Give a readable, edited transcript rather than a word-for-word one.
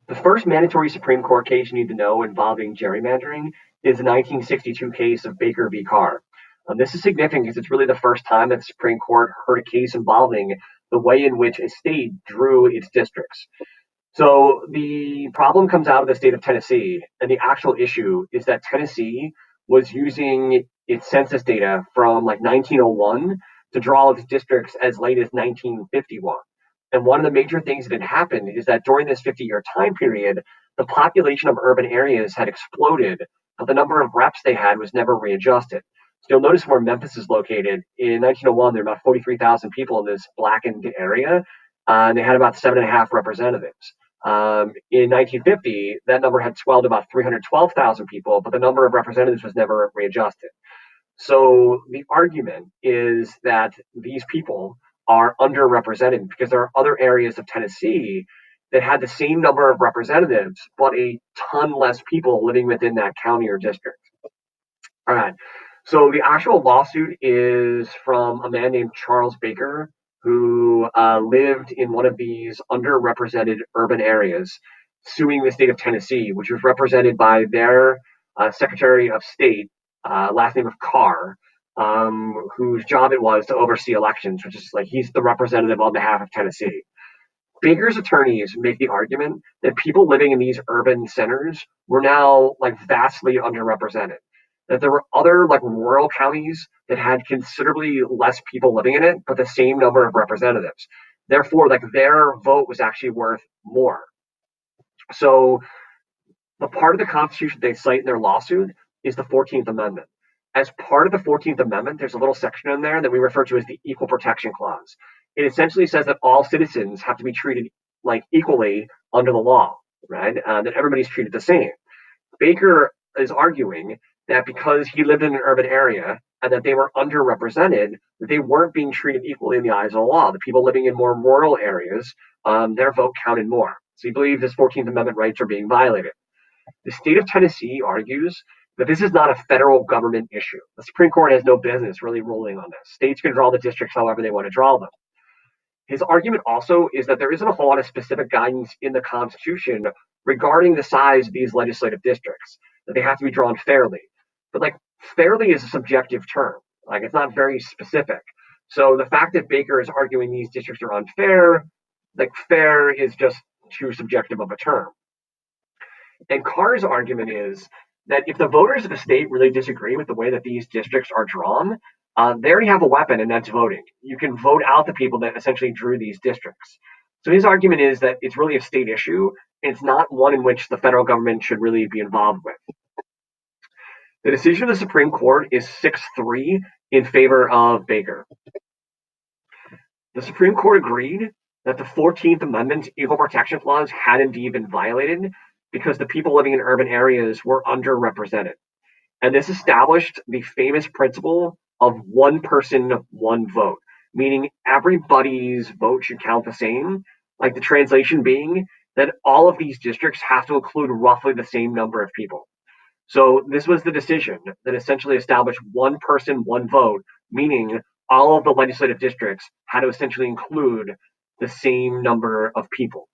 The first mandatory Supreme Court case you need to know involving gerrymandering is the 1962 case of Baker v. Carr. This is significant because it's really the first time that the Supreme Court heard a case involving the way in which a state drew its districts. So the problem comes out of the state of Tennessee, and the actual issue is that Tennessee was using its census data from like 1901 to draw its districts as late as 1951. And one of the major things that had happened is that during this 50-year time period, the population of urban areas had exploded, but the number of reps they had was never readjusted. So you'll notice where Memphis is located. In 1901, there were about 43,000 people in this blackened area, and they had about 7.5 representatives. In 1950, that number had swelled to about 312,000 people, but the number of representatives was never readjusted. So the argument is that these people are underrepresented because there are other areas of Tennessee that had the same number of representatives, but a ton less people living within that county or district. All right. So the actual lawsuit is from a man named Charles Baker, who lived in one of these underrepresented urban areas, suing the state of Tennessee, which was represented by their Secretary of State, last name of Carr, whose job it was to oversee elections, which is like he's the representative on behalf of Tennessee. Baker's attorneys make the argument that people living in these urban centers were now like vastly underrepresented. That there were other like rural counties that had considerably less people living in it, but the same number of representatives. Therefore, like their vote was actually worth more. So the part of the Constitution they cite in their lawsuit is the 14th Amendment. As part of the 14th Amendment, there's a little section in there that we refer to as the Equal Protection Clause. It essentially says that all citizens have to be treated like equally under the law, right? That everybody's treated the same. Baker is arguing that because he lived in an urban area and that they were underrepresented, they weren't being treated equally in the eyes of the law. The people living in more rural areas, their vote counted more. So he believes his 14th Amendment rights are being violated. The state of Tennessee argues that this is not a federal government issue. The Supreme Court has no business really ruling on this. States can draw the districts however they want to draw them. His argument also is that there isn't a whole lot of specific guidance in the Constitution regarding the size of these legislative districts, that they have to be drawn fairly. But like fairly is a subjective term. Like it's not very specific. So the fact that Baker is arguing these districts are unfair, like fair is just too subjective of a term. And Carr's argument is that if the voters of the state really disagree with the way that these districts are drawn, they already have a weapon, and that's voting. You can vote out the people that essentially drew these districts. So his argument is that it's really a state issue, and it's not one in which the federal government should really be involved with. The decision of the Supreme Court is 6-3 in favor of Baker. The Supreme Court agreed that the 14th Amendment Equal Protection Clause had indeed been violated because the people living in urban areas were underrepresented. And this established the famous principle of one person, one vote, meaning everybody's vote should count the same, like the translation being that all of these districts have to include roughly the same number of people. So this was the decision that essentially established one person, one vote, meaning all of the legislative districts had to essentially include the same number of people.